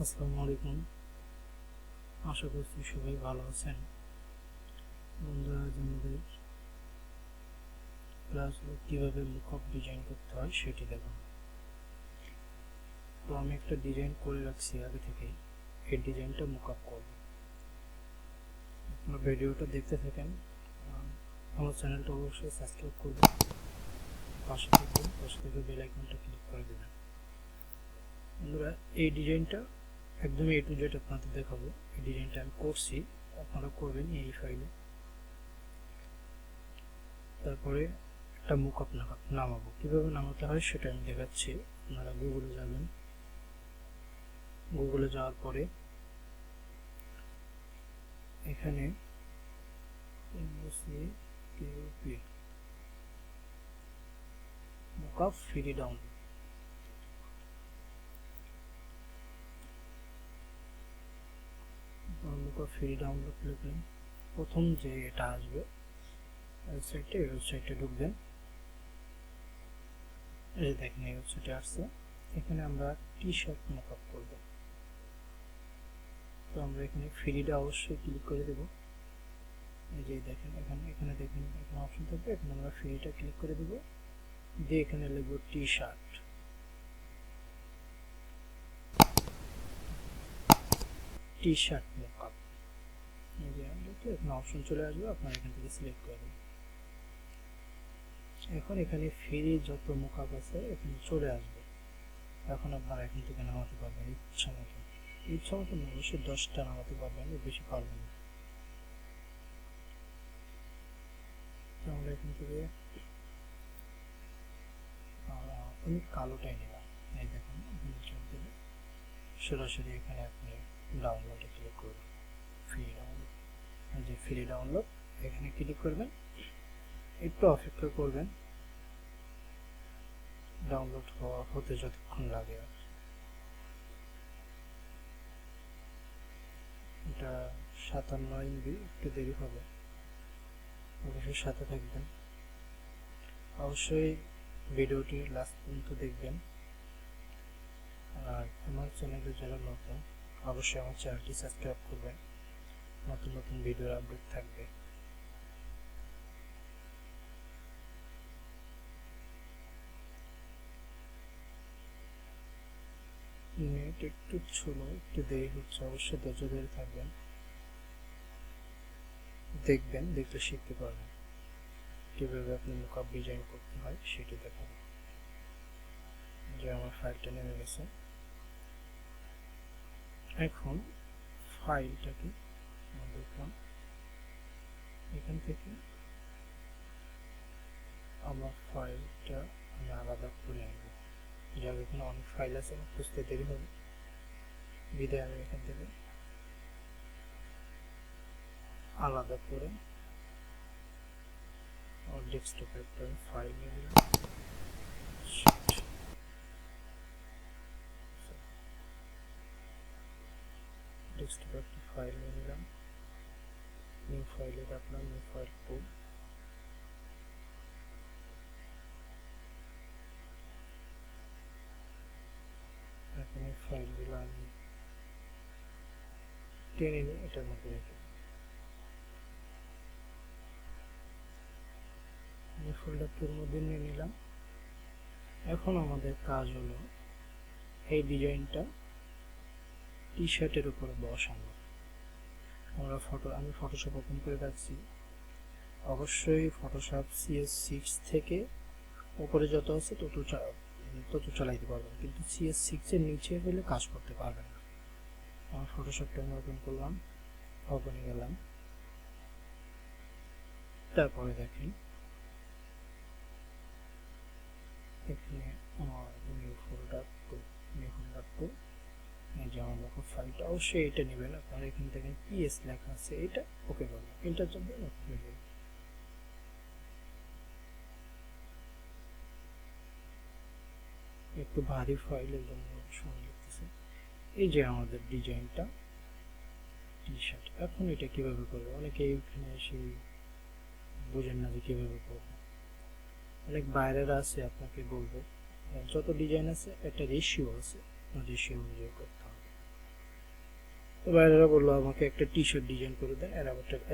আসসালামু আলাইকুম। আশা করছি সবাই ভালো আছেন। বন্ধুরা, আজ আমাদের ক্লাস কিভাবে মকআপ ডিজাইন করতে হয় সেটি দেখুন। তো আমি একটা ডিজাইন করে রাখছি আগে থেকেই, এই ডিজাইনটা মকআপ করব। আপনারা ভিডিওটা দেখতে থাকেন। আমার চ্যানেলটা অবশ্যই সাবস্ক্রাইব করবেন, পাশে থেকে বেল আইকনটা ক্লিক করে দেবেন। বন্ধুরা, এই ডিজাইনটা একদম এ টু জেড আপনাদের দেখাবো। এই ডিজাইনটা আমি করছি, আপনারা করবেন এই ফাইলে। তারপরে একটা মকআপ নামাবো, কিভাবে নামাতে হয় সেটা আমি দেখাচ্ছি। আপনারা গুগলে যাবেন, গুগলে যাওয়ার পরে এখানে mockup free download, mockup free download লিখবেন। প্রথম যে এটা আসবে ওয়েবসাইটে ঢুকবেন। এই যে দেখেন, এই ওয়েবসাইটে আসছে। এখানে আমরা টি শার্ট মকআপ করব। তো আমরা এখানে ফ্রিটা অবশ্যই ক্লিক করে দেব। এই যে দেখেন, এখানে দেখেন, এখানে অপশন থাকবে, এখানে আমরা ফ্রিটা ক্লিক করে দেব। দিয়ে এখানে লিখব T shirt. T shirt mockup, এই যে এখানে অপশন চলে আসবে, আপনারা এখান থেকে সিলেক্ট করবেন। এখন এখানে ফ্রি যত মকআপ আছে এখানে চলে আসবে। এখন আপনারা এখান থেকে নামাতে পারবেন ইচ্ছা মতো। অবশ্যই 10টা নামাতে পারবেন, বেশি পারবেন না। আমরা এখান থেকে আমি কালোটাই নিলাম। এই দেখুন, সরাসরি এখানে আপনি ডাউনলোডে ক্লিক করবেন। ফ্রি ডাউনলোড, এই যে ফ্রি ডাউনলোড, এখানে ক্লিক করবেন। একটু অপেক্ষা করবেন, ডাউনলোড হতে যতক্ষণ লাগে। এটা 57 MB, একটু দেরি হবে, অবশ্যই সাথে থাকবেন। অবশ্যই ভিডিওটি লাস্ট পর্যন্ত দেখবেন। আর আমার চ্যানেলে যারা নতুন, অবশ্যই আমার চ্যানেলটি সাবস্ক্রাইব করবেন, নতুন নতুন ভিডিওর আপডেট থাকবে। নেট একটু ছোলো, একটু দেরি হচ্ছে, অবশ্যই ধৈর্য ধরে থাকবেন, দেখবেন, দেখলে শিখতে পারবেন কিভাবে আপনি মকআপ ডিজাইন করতে হয় সেটি দেখাবো। যে আমার ফাইলটা নেমে গেছে। এখন ফাইলটাকে দেখলাম, এখান থেকে আমার ফাইলটা আমি আলাদা করে নেব। যার এখানে অনেক ফাইল আছে, খুঁজতে দেরি হবে, বিদায় আমি এখান থেকে আলাদা করে আমার ডেস্কটপে একটা ফাইল নিয়ে নিলাম। ডেস্কটপে একটা ফাইল নিয়ে নিলাম, নিউ ফাইলে রাখলাম, নিউ ফাইল 2। এখন এই ফাইলগুলো আমি টেনে নিয়ে এটার মধ্যে রেখে ফোল্ডারটির মধ্যে নিয়ে নিলাম। এখন আমাদের কাজ হলো এই ডিজাইনটা টি শার্টের উপরে বসানো। আমি ফটোশপ ওপেন করে রাখছি। অবশ্যই ফটোশপ CS6 থেকে উপরে যত আছে তত চালাইতে পারবেন, কিন্তু CS6 এর নিচে হলে কাজ করতে পারবেন না। আমার ফটোশপটা আমি ওপেন করলাম, ওপেনে গেলাম। তারপরে দেখেন এখানে আমার নিউ ফোল্ডার 2, এই যে আমার মকআপ ফাইলটা, অবশ্যই এটা নেবেন। আপনারা এখান থেকে PS লেখা আছে, এটা ওকে করবেন, এন্টার চাপবেন, ওকে হয়ে যাবে। একটু ভারী ফাইলের জন্য সময় লাগতেছে। এই যে আমাদের ডিজাইনটা টি শার্ট। এখন এটা কিভাবে করবো, অনেকে এখানে এসে বুঝেন না যে কিভাবে করবো। অনেক বাইরের আছে, আপনাকে বলবো যত ডিজাইন আছে একটা রেশিও আছে, রেশিও অনুযায়ী করতে হবে। তো বাইরেরা বললো আমাকে একটা টি শার্ট ডিজাইন করে দেন,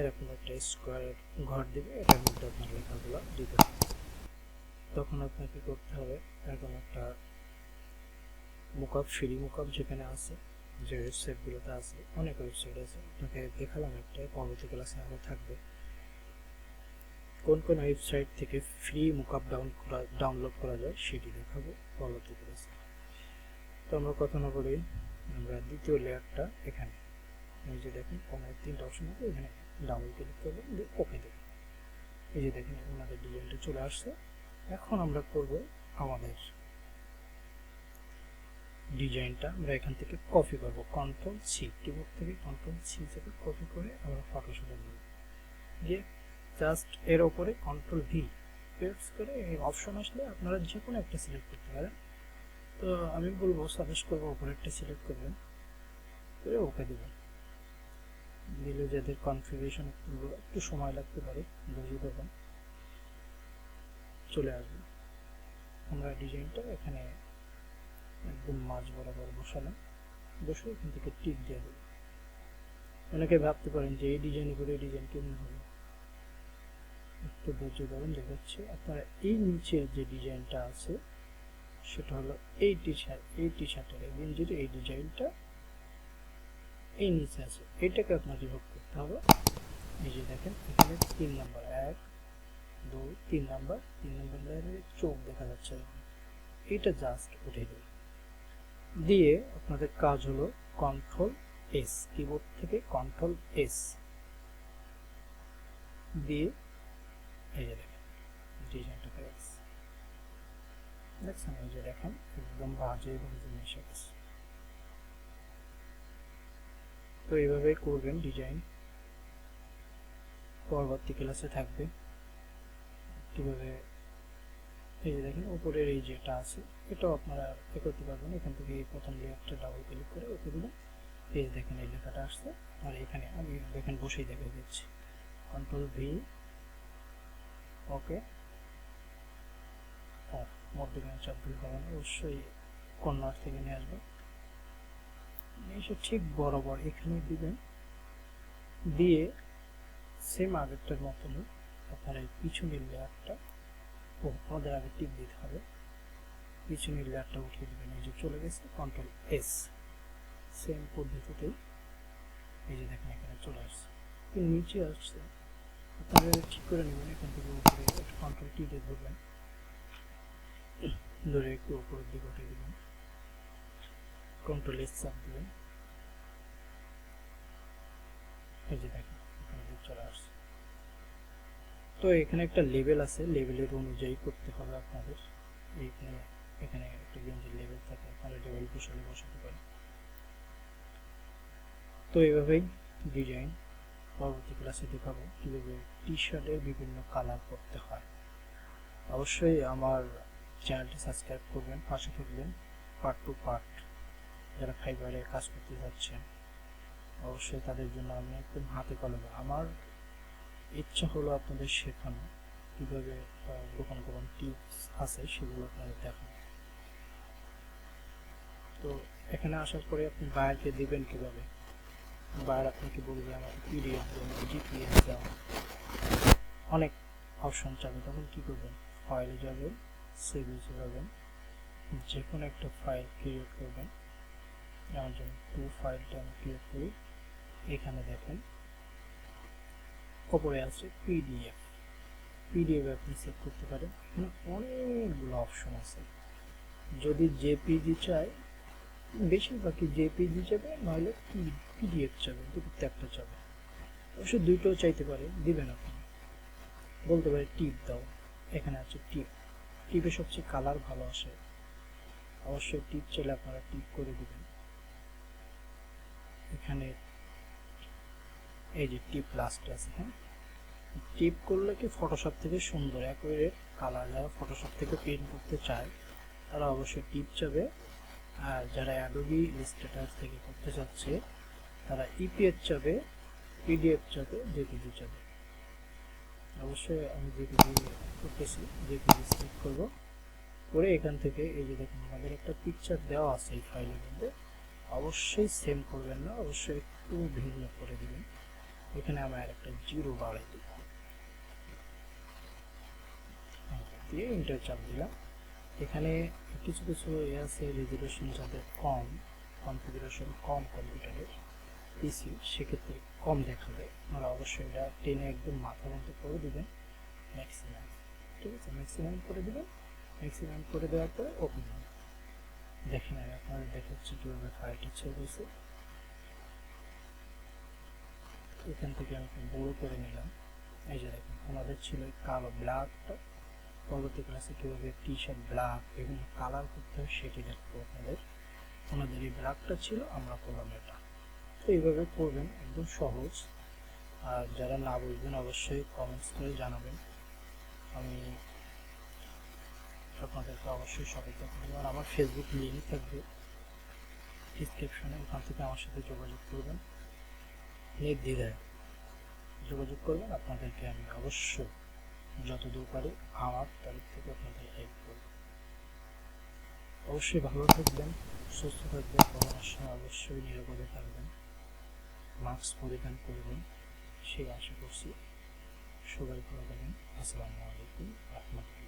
এরকম একটা স্কোয়ার ঘর দিবে, এটার মধ্যে আপনার লেখাগুলো দিতে হবে। তখন আপনাকে করতে হবে এরকম একটা মকআপ, ফ্রি মকআপ যেখানে আছে, যে ওয়েবসাইটগুলোতে আছে, অনেক ওয়েবসাইট আছে, আপনাকে দেখালাম একটা, পরবর্তী ক্লাসে আরও থাকবে কোন কোন ওয়েবসাইট থেকে ফ্রি মকআপ ডাউনলোড করা যায় সেটি দেখাবো পরবর্তী ক্লাসে। তো আমরা কথা না বলি, আমরা দ্বিতীয় লেয়ারটা এখানে এই যে দেখেন কোনায় 3টা অপশন আছে, এখানে ডাবল ক্লিক করবেন, দিয়ে ওকে দেবেন। এই যে দেখেন আমাদের ডিজাইনটা চলে আসছে। এখন আমরা করব আমাদের ডিজাইনটা আমরা এখান থেকে কপি করব, কন্ট্রোল সি, কিবোর্ড থেকে কন্ট্রোল সি থেকে কপি করে আমরা ফটোশপে নেব, দিয়ে জাস্ট এর উপরে কন্ট্রোল ভি প্রেস করে এই অপশন আসলে আপনারা যে কোনো একটা সিলেক্ট করতে পারেন। তো আমি বলবো, সাজেস্ট করবো উপরে একটা সিলেক্ট করবেন, করে ওকে দেবেন। দিলে যাদের কনফিগারেশন একটু সময় লাগতে পারে, বুঝিয়ে দেবেন, চলে আসবে। আমরা ডিজাইনটা এখানে একদম মাঝ বরাবর বসালাম, বসে এখান থেকে টিক দিয়ে দেবো। অনেকে ভাবতে পারেন যে এই ডিজাইন করে এই ডিজাইন কেমন হবে, একটু ধৈর্য ধরেন, দেখাচ্ছি। আপনারা এই নিচের যে ডিজাইনটা আছে সেটা হলো এই টি শার্টের এই গেঞ্জির এই ডিজাইনটা এই নিচে আছে, এটাকে আপনাকে যোগ করতে হবে। এই যে দেখেন এখানে 3 নাম্বার, 1 2 3 নাম্বার লেয়ারের চোখ দেখা যাচ্ছে, এটা জাস্ট উঠে দেবে। দিয়ে আপনাদের কাজ হলো কন্ট্রোল এস, কিবোর্ড থেকে কন্ট্রোল এস দিয়ে এই যে দেখেন ডিজাইনটা হয়ে গেছে। দেখছেন এই যে দেখেন একদম বাজে মিশে গেছে। তো এইভাবে করবেন ডিজাইন, পরবর্তী ক্লাসে থাকবে কিভাবে। এই যে দেখেন উপরের এই যেটা আছে এটাও আপনারা করতে পারবেন, এখান থেকে এই প্রথম লেয়ারটা ডাবল ক্লিক করে ওকে দিলাম। এই যে দেখেন এই লেখাটা আসছে, আর এখানে আমি দেখেন বসেই দেখা দিচ্ছি, কন্ট্রোল ভি ওকে। মধ্যখানে চাপ দিলে হবে না, অবশ্যই কর্নার থেকে নিয়ে আসবেন, এসে ঠিক বরাবর এখানে দিবেন। দিয়ে সেম আগেরটার মতনই আপনারা এই পিছনের লেয়ারটা, আমাদের আগে টিক দিতে হবে, পিছনের লেয়ারটা উঠিয়ে দেবেন। এই যে চলে গেছে, কন্ট্রোল এস, সেম পদ্ধতিতেই এই যে দেখেন এখানে চলে আসছে, নিচে আসছে। আপনারা ঠিক করে নেবেন, এখান থেকে উপরে কন্ট্রোল টি দিয়ে ধরবেন, ধরে একটু উপরের দিকে উঠিয়ে দেবেন, কন্ট্রোল এস চাপ দেবেন। এই যে দেখেন চলে আসছে। তো এখানে একটা লেভেল আছে, লেভেলের অনুযায়ী করতে হবে আপনাদের। এখানে একটা গেঞ্জির লেভেল থাকে, আপনারা লেভেল বসাতে পারেন। তো এইভাবেই ডিজাইন পরবর্তী ক্লাসে দেখাবো কীভাবে টি শার্টের বিভিন্ন কালার করতে হয়। অবশ্যই আমার চ্যানেলটি সাবস্ক্রাইব করবেন, পাশে থাকবেন। পার্ট টু পার্ট যারা ফাইবারে কাজ করতে যাচ্ছেন অবশ্যই তাদের জন্য আমি একদম হাতে কলমে, আমার ইচ্ছা হলো আপনাদের শেখানো কীভাবে গোপন গোপন টিপস আছে সেগুলো আপনাদের দেখানো। তো এখানে আসার পরে আপনি বায়ারকে দিবেন কীভাবে, বায়ার আপনাকে বলবে আমাকে পিডিএফ দেন, জিপিএস দাও, অনেক অপশন চাবে। তখন কী করবেন, ফাইলে যাবেন, সেভিংসে যাবেন, যে কোনো একটা ফাইল ক্রিয়েট করবেন। যেমন জন্য 2 ফাইলটা আমি ক্রিয়েট করি, এখানে দেখেন উপরে আছে পিডিএফ, পিডিএফ আপনি সেভ করতে পারেন। এখানে অনেকগুলো অপশন আছে, যদি জেপিজি চাই বেশিরভাগই জেপিজি যাবে, নাহলে পিডিএফ যাবে, দুটোতে একটা যাবে। অবশ্যই দুইটাও চাইতে পারে, দিবেন আপনি। বলতে পারে টিপ দাও, এখানে আছে টিপ, টিপে সবচেয়ে কালার ভালো আসে, অবশ্যই টিপ চাইলে আপনারা টিপ করে দিবেন। এখানে এই যে টিপ লাস্ট আছে, হ্যাঁ, টিপ করলে কি ফটোশপ থেকে সুন্দর অ্যাকুরেট কালার, যারা ফটোশপ থেকে প্রিন্ট করতে চায় তারা অবশ্যই টিপ যাবে। আর যারা অ্যাডোবি ইলাস্ট্রেটর থেকে করতে চাচ্ছে তারা ইপিএস যাবে, পিডিএফ যাবে, জেপিজি যাবে। অবশ্যই আমি জেপিজি করতেছি, জেপিজি সিলেক্ট করবো, করে এখান থেকে এই যে দেখুন আমাদের একটা পিকচার দেওয়া আছে এই ফাইলের মধ্যে, অবশ্যই সেম করবেন না, অবশ্যই একটু ভিন্ন করে দিবেন। এখানে আমি আর একটা 0 বাড়াই দিব, দিয়ে এন্টার চাপ দিলাম। এখানে কিছু কিছু আছে রেজুলেশন যাদের কম, কনফিগারেশন কম কম্পিউটারের পিসি, সেক্ষেত্রে কম দেখাবে। আপনারা অবশ্যই এটা টেনে একদম মাথার মধ্যে করে দিবেন ম্যাক্সিমাম। ঠিক আছে, ম্যাক্সিমাম করে দিবেন। ম্যাক্সিমাম করে দেওয়ার পরে ওপেন হবে। দেখেন আমি আপনাদের দেখাচ্ছি কীভাবে ফাইলটি ছেড়ে দিয়েছে। এখান থেকে আমি বড় করে নিলাম। এই যে দেখুন, আমাদের ছিল কালো ব্ল্যাকটা, পরবর্তী ক্লাসে কীভাবে টি শার্ট ব্ল্যাক বিভিন্ন কালার করতে হয় সেটি দেখবো আপনাদের। আমাদের এই ব্ল্যাকটা ছিল, আমরা করলাম এটা। তো এইভাবে করবেন, একদম সহজ। আর যারা না বুঝবেন অবশ্যই কমেন্টস করে জানাবেন, আমি আপনাদেরকে অবশ্যই সহায়তা করব। আর আমার ফেসবুক লিঙ্ক থাকবে ডিসক্রিপশনে, ওখান থেকে আমার সাথে যোগাযোগ করবেন, নির্দ্বিধায় যোগাযোগ করবেন। আপনাদেরকে আমি অবশ্যই যতদূর পারি আমার তরফ থেকে আপনাদের হেল্প করব। অবশ্যই ভালো থাকবেন, সুস্থ থাকবেন, করোনার সময় অবশ্যই নিরাপদে থাকবেন, মাস্ক পরিধান করবেন, সেই আশা করছি। সবাই ভালো থাকবেন। আসসালামু আলাইকুম রহমতুল্লাহ।